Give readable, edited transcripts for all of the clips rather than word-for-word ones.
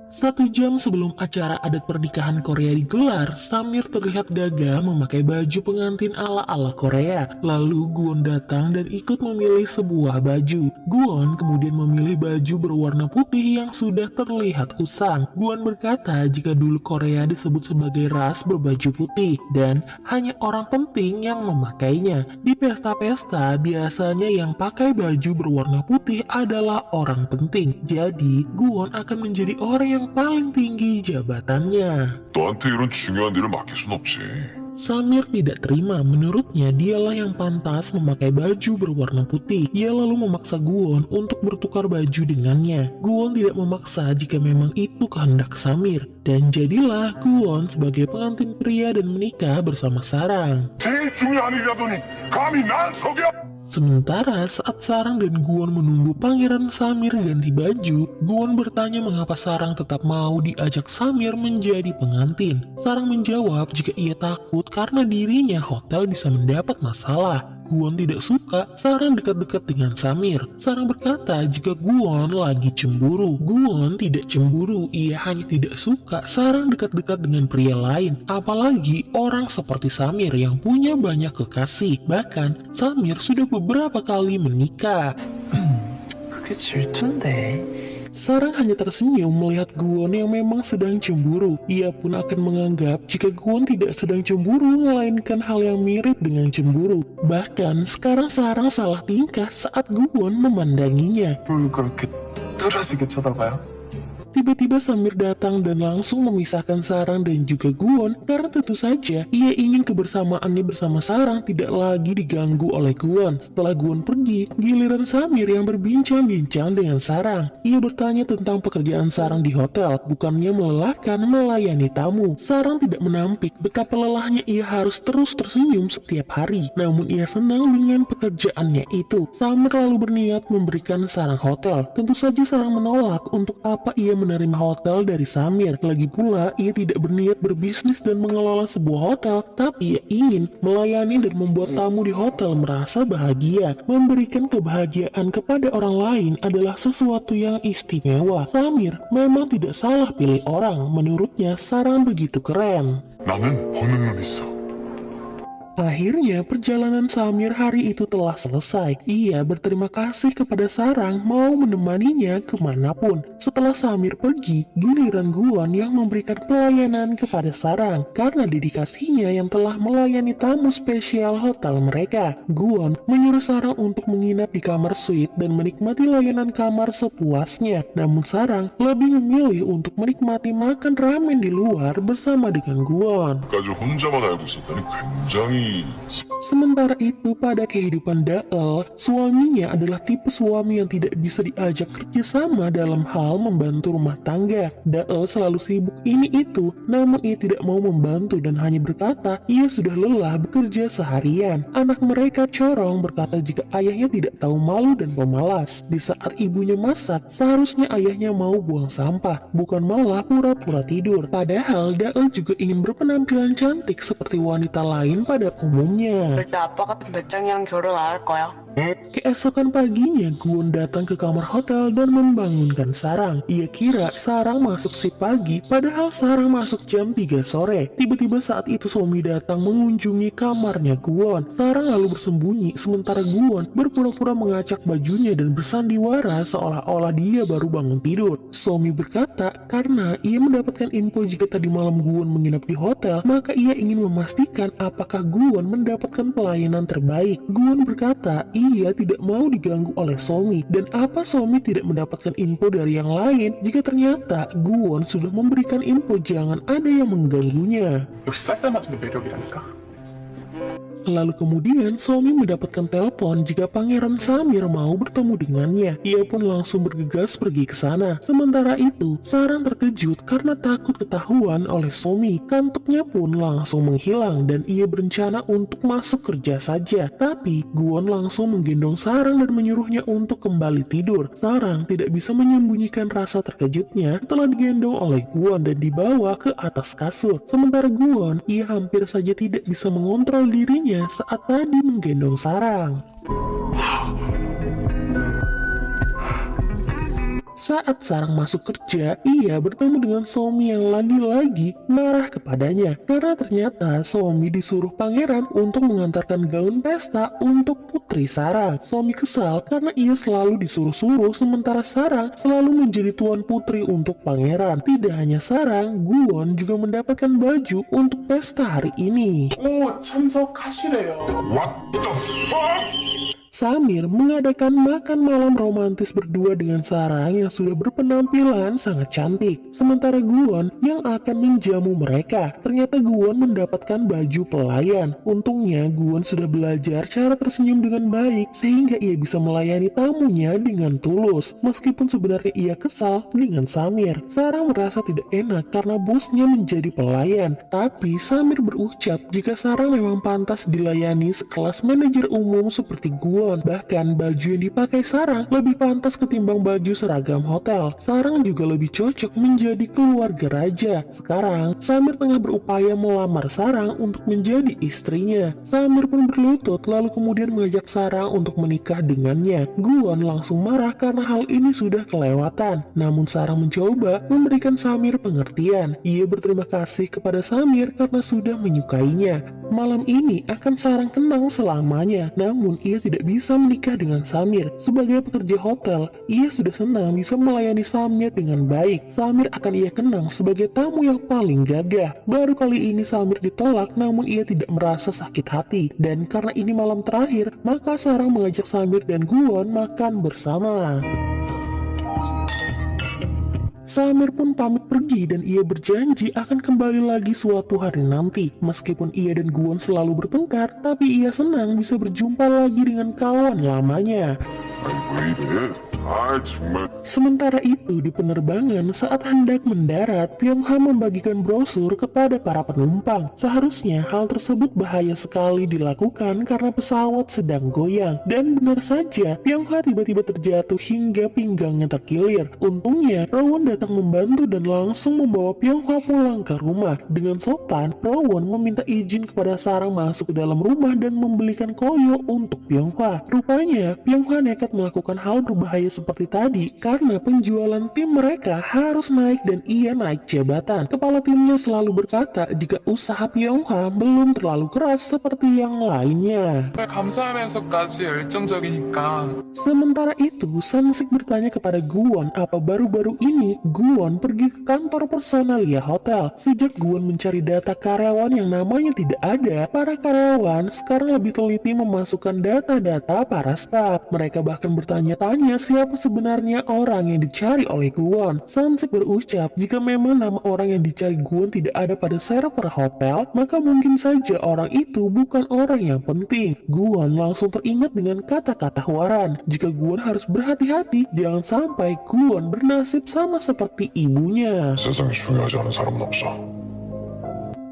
1 jam sebelum acara adat pernikahan Korea digelar, Samir terlihat gagah memakai baju pengantin ala-ala Korea. Lalu Gwon datang dan ikut memilih sebuah baju. Gwon kemudian memilih baju berwarna putih yang sudah terlihat usang. Gwon berkata jika dulu Korea disebut sebagai ras berbaju putih dan hanya orang penting yang memakainya. Di pesta-pesta biasanya yang pakai baju berwarna putih adalah orang penting. Jadi Gwon akan menjadi orang yang paling tinggi jabatannya. 너한테 이런 중요한 일을 맡길 순 없지. Samir tidak terima, menurutnya dialah yang pantas memakai baju berwarna putih. Ia lalu memaksa Gwon untuk bertukar baju dengannya. Gwon tidak memaksa jika memang itu kehendak Samir. Dan jadilah Gwon sebagai pengantin pria dan menikah bersama Sarang. 제일 중요한 일이라더니 감히 날 속여! Sementara saat Sarang dan Gwon menunggu Pangeran Samir ganti baju, Gwon bertanya mengapa Sarang tetap mau diajak Samir menjadi pengantin. Sarang menjawab jika ia takut karena dirinya hotel bisa mendapat masalah. Gwon tidak suka Sarang dekat-dekat dengan Samir. Sarang berkata jika Gwon lagi cemburu. Gwon tidak cemburu, ia hanya tidak suka Sarang dekat-dekat dengan pria lain. Apalagi orang seperti Samir yang punya banyak kekasih. Bahkan Samir sudah beberapa kali menikah. 그게 질투인데. Sarang hanya tersenyum melihat Gwon yang memang sedang cemburu. Ia pun akan menganggap jika Gwon tidak sedang cemburu, melainkan hal yang mirip dengan cemburu. Bahkan sekarang Sarang salah tingkah saat Gwon memandanginya. 뭘 그렇게 뚫어지게 쳐다봐요? Tiba-tiba Samir datang dan langsung memisahkan Sarang dan juga Gwon karena tentu saja ia ingin kebersamaannya bersama Sarang tidak lagi diganggu oleh Gwon. Setelah Gwon pergi, giliran Samir yang berbincang-bincang dengan Sarang. Ia bertanya tentang pekerjaan Sarang di hotel, bukannya melelahkan melayani tamu. Sarang tidak menampik betapa lelahnya ia harus terus tersenyum setiap hari. Namun ia senang dengan pekerjaannya itu. Samir lalu berniat memberikan Sarang hotel. Tentu saja Sarang menolak. Untuk apa ia menerima hotel dari Samir. Lagi pula, ia tidak berniat berbisnis dan mengelola sebuah hotel, tapi ia ingin melayani dan membuat tamu di hotel merasa bahagia. Memberikan kebahagiaan kepada orang lain adalah sesuatu yang istimewa. Samir memang tidak salah pilih orang. Menurutnya, Sarang begitu keren. 나는 보는 눈 있어. Akhirnya perjalanan Samir hari itu telah selesai. Ia berterima kasih kepada Sarang mau menemaninya kemanapun. Setelah Samir pergi, giliran Gwon yang memberikan pelayanan kepada Sarang karena dedikasinya yang telah melayani tamu spesial hotel mereka. Gwon menyuruh Sarang untuk menginap di kamar suite dan menikmati layanan kamar sepuasnya. Namun Sarang lebih memilih untuk menikmati makan ramen di luar bersama dengan Gwon. 까지 혼자만 알고 있었다니 굉장히... Sementara itu pada kehidupan Dael, suaminya adalah tipe suami yang tidak bisa diajak kerjasama dalam hal membantu rumah tangga. Dael selalu sibuk ini itu, namun ia tidak mau membantu dan hanya berkata ia sudah lelah bekerja seharian. Anak mereka Corong berkata jika ayahnya tidak tahu malu dan pemalas. Di saat ibunya masak, seharusnya ayahnya mau buang sampah, bukan malah pura-pura tidur. Padahal Dael juga ingin berpenampilan cantik seperti wanita lain pada umumnya. 절대 아빠 같은 배짱이랑 결혼 안 할 거야. Keesokan paginya, Gwon datang ke kamar hotel dan membangunkan Sarang. Ia kira Sarang masuk shift pagi, padahal Sarang masuk jam 3 sore. Tiba-tiba saat itu Somi datang mengunjungi kamarnya Gwon. Sarang lalu bersembunyi, sementara Gwon berpura-pura mengacak bajunya dan bersandiwara seolah-olah dia baru bangun tidur. Somi berkata karena ia mendapatkan info jika tadi malam Gwon menginap di hotel, maka ia ingin memastikan apakah Gwon mendapatkan pelayanan terbaik. Gwon berkata ia tidak mau diganggu oleh Somi, dan apa Somi tidak mendapatkan info dari yang lain jika ternyata Gwon sudah memberikan info jangan ada yang mengganggunya. 역시 쌀쌀맞은 게 매력이라니까. Lalu kemudian Somi mendapatkan telepon jika Pangeran Samir mau bertemu dengannya. Ia pun langsung bergegas pergi ke sana. Sementara itu, Sarang terkejut karena takut ketahuan oleh Somi. Kantuknya pun langsung menghilang dan ia berencana untuk masuk kerja saja. Tapi Gwon langsung menggendong Sarang dan menyuruhnya untuk kembali tidur. Sarang tidak bisa menyembunyikan rasa terkejutnya setelah digendong oleh Gwon dan dibawa ke atas kasur. Sementara Gwon, ia hampir saja tidak bisa mengontrol dirinya saat tadi menggendong Sarang. Saat Sarang masuk kerja, ia bertemu dengan Somi yang lagi-lagi marah kepadanya karena ternyata Somi disuruh pangeran untuk mengantarkan gaun pesta untuk putri Sarang. Somi kesal karena ia selalu disuruh-suruh sementara Sarang selalu menjadi tuan putri untuk pangeran. Tidak hanya Sarang, Guwon juga mendapatkan baju untuk pesta hari ini. 오, 참석하시래요. What the fuck? Samir mengadakan makan malam romantis berdua dengan Sarang yang sudah berpenampilan sangat cantik. Sementara Guwon yang akan menjamu mereka. Ternyata Guwon mendapatkan baju pelayan. Untungnya Guwon sudah belajar cara tersenyum dengan baik sehingga ia bisa melayani tamunya dengan tulus. Meskipun sebenarnya ia kesal dengan Samir. Sarang merasa tidak enak karena bosnya menjadi pelayan. Tapi Samir berucap jika Sarang memang pantas dilayani sekelas manajer umum seperti Guwon. Bahkan baju yang dipakai Sarang lebih pantas ketimbang baju seragam hotel. Sarang juga lebih cocok menjadi keluarga raja. Sekarang Samir tengah berupaya melamar Sarang untuk menjadi istrinya. Samir pun berlutut lalu kemudian mengajak Sarang untuk menikah dengannya. Guwon langsung marah karena hal ini sudah kelewatan. Namun Sarang mencoba memberikan Samir pengertian. Ia berterima kasih kepada Samir karena sudah menyukainya. Malam ini akan Sarang kenang selamanya. Namun ia tidak bisa menikah dengan Samir. Sebagai pekerja hotel, ia sudah senang bisa melayani Samir dengan baik. Samir akan ia kenang sebagai tamu yang paling gagah. Baru kali ini Samir ditolak, namun ia tidak merasa sakit hati. Dan karena ini malam terakhir, maka Sarang mengajak Samir dan Guwon makan bersama. Samir pun pamit pergi dan ia berjanji akan kembali lagi suatu hari nanti. Meskipun ia dan Guwon selalu bertengkar, tapi ia senang bisa berjumpa lagi dengan kawan lamanya. 아니 왜 이래? 아 정말. Sementara itu di penerbangan saat hendak mendarat, Pyongha membagikan brosur kepada para penumpang. Seharusnya hal tersebut bahaya sekali dilakukan karena pesawat sedang goyang. Dan benar saja, Pyongha tiba-tiba terjatuh hingga pinggangnya terkilir. Untungnya, Rowan datang membantu dan langsung membawa Pyongha pulang ke rumah. Dengan sopan, Rowan meminta izin kepada Sarang masuk ke dalam rumah dan membelikan koyo untuk Pyongha. Rupanya, Pyongha nekat melakukan hal berbahaya seperti tadi karena penjualan tim mereka harus naik dan ia naik jabatan. Kepala timnya selalu berkata jika usaha Pyongha belum terlalu keras seperti yang lainnya. 감사하면서까지 열정적이니까. Sementara itu, Sansik bertanya kepada Guwon apa baru-baru ini Guwon pergi ke kantor Personalia Hotel. Sejak Guwon mencari data karyawan yang namanya tidak ada, para karyawan sekarang lebih teliti memasukkan data-data para staf. Mereka bahkan bertanya-tanya siapa sebenarnya orang yang dicari oleh Guwon. Sansik berucap jika memang nama orang yang dicari Guwon tidak ada pada server hotel, maka mungkin saja orang itu bukan orang yang penting. Guwon langsung teringat dengan kata-kata Hwaran. Jika Guwon harus berhati-hati, jangan sampai Guwon bernasib sama seperti ibunya. 세상에 중요하지 않은 사람은 없어.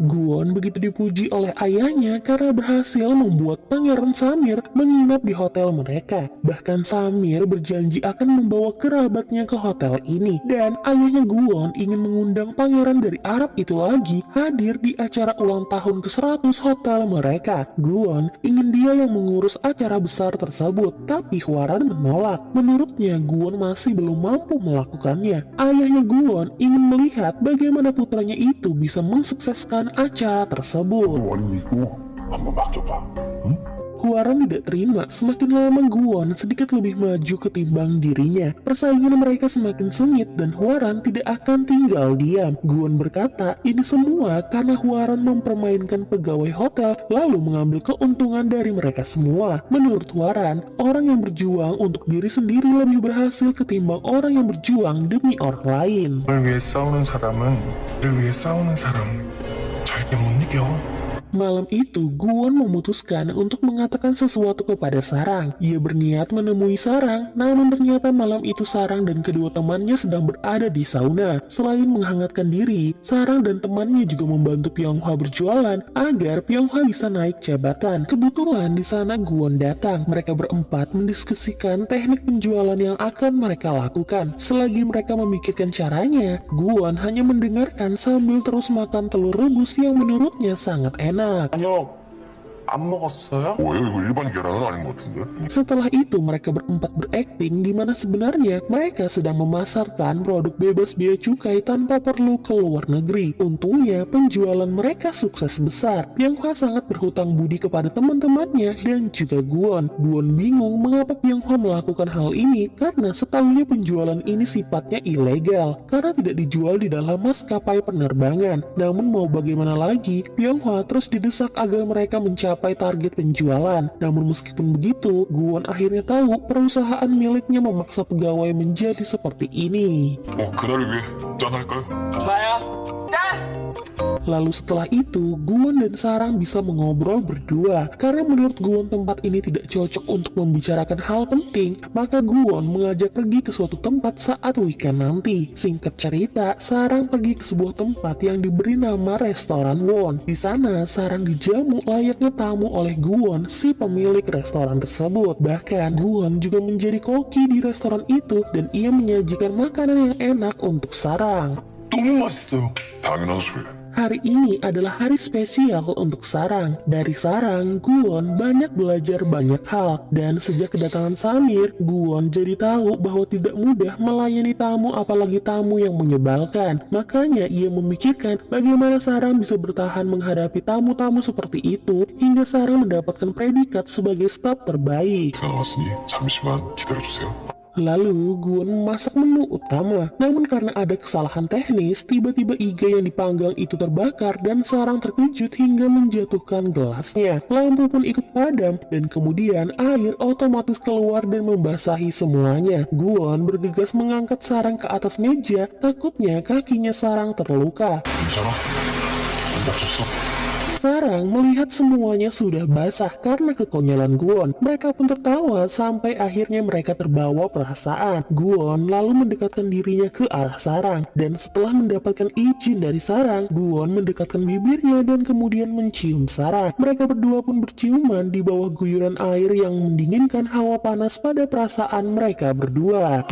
Guwon begitu dipuji oleh ayahnya karena berhasil membuat Pangeran Samir menginap di hotel mereka. Bahkan Samir berjanji akan membawa kerabatnya ke hotel ini. Dan ayahnya Guwon ingin mengundang pangeran dari Arab itu lagi hadir di acara ulang tahun ke-100 hotel mereka. Guwon ingin dia yang mengurus acara besar tersebut, tapi Hwaran menolak. Menurutnya Guwon masih belum mampu melakukannya. Ayahnya Guwon ingin melihat bagaimana putranya itu bisa mensukseskan acara tersebut. 원이고 한번 맡겨봐. 응? Hwaran tidak terima. Semakin lama Guwon sedikit lebih maju ketimbang dirinya. Persaingan mereka semakin sengit dan Hwaran tidak akan tinggal diam. Guwon berkata ini semua karena Hwaran mempermainkan pegawai hotel lalu mengambil keuntungan dari mereka semua. Menurut Hwaran, orang yang berjuang untuk diri sendiri lebih berhasil ketimbang orang yang berjuang demi orang lain. 널 위해 싸우는 사람은 늘 위해 싸우는 사람 절대 못 이겨. Malam itu, Guwon memutuskan untuk mengatakan sesuatu kepada Sarang. Ia berniat menemui Sarang, namun ternyata malam itu Sarang dan kedua temannya sedang berada di sauna. Selain menghangatkan diri, Sarang dan temannya juga membantu Pyonghwa berjualan agar Pyonghwa bisa naik jabatan. Kebetulan di sana Guwon datang. Mereka berempat mendiskusikan teknik penjualan yang akan mereka lakukan. Selagi mereka memikirkan caranya, Guwon hanya mendengarkan sambil terus makan telur rebus yang menurutnya sangat enak. 아니요. 안 먹었어요? 뭐예요? 이거 일반 계란은 아닌 것 같은데? Setelah itu mereka berempat berakting di mana sebenarnya mereka sedang memasarkan produk bebas bea cukai tanpa perlu ke luar negeri. Untungnya penjualan mereka sukses besar. Byung-hwa sangat berhutang budi kepada teman-temannya dan juga Guwon. Guwon bingung mengapa Byung-hwa melakukan hal ini karena setahunya penjualan ini sifatnya ilegal karena tidak dijual di dalam maskapai penerbangan. Namun mau bagaimana lagi, Byung-hwa terus didesak agar mereka mencapai target penjualan. Namun meskipun begitu, Guwon akhirnya tahu perusahaan miliknya memaksa pegawai menjadi seperti ini. 그날을 위해 짠할까요? 좋아요. 짠! Lalu setelah itu, Guwon dan Sarang bisa mengobrol berdua. Karena menurut Guwon tempat ini tidak cocok untuk membicarakan hal penting, maka Guwon mengajak pergi ke suatu tempat saat weekend nanti. Singkat cerita, Sarang pergi ke sebuah tempat yang diberi nama Restoran Won. Di sana, Sarang dijamu layaknya tamu oleh Guwon, si pemilik restoran tersebut. Bahkan, Guwon juga menjadi koki di restoran itu dan ia menyajikan makanan yang enak untuk Sarang. 너무 맛있어요. 당연한 소리. Hari ini adalah hari spesial untuk Sarang. Dari Sarang, Guwon banyak belajar banyak hal. Dan sejak kedatangan Samir, Guwon jadi tahu bahwa tidak mudah melayani tamu apalagi tamu yang menyebalkan. Makanya ia memikirkan bagaimana Sarang bisa bertahan menghadapi tamu-tamu seperti itu hingga Sarang mendapatkan predikat sebagai staf terbaik. 제가 나왔으니 잠시만 기다려주세요. Lalu Guwon memasak menu utama. Namun karena ada kesalahan teknis, tiba-tiba iga yang dipanggang itu terbakar dan Sarang terkejut hingga menjatuhkan gelasnya. Lampu pun ikut padam dan kemudian air otomatis keluar dan membasahi semuanya. Guwon bergegas mengangkat Sarang ke atas meja, takutnya kakinya Sarang terluka. 괜찮아? 안 다쳤어? Sarang melihat semuanya sudah basah karena kekonyolan Guwon. Mereka pun tertawa sampai akhirnya mereka terbawa perasaan. Guwon lalu mendekatkan dirinya ke arah Sarang. Dan setelah mendapatkan izin dari Sarang, Guwon mendekatkan bibirnya dan kemudian mencium Sarang. Mereka berdua pun berciuman di bawah guyuran air yang mendinginkan hawa panas pada perasaan mereka berdua.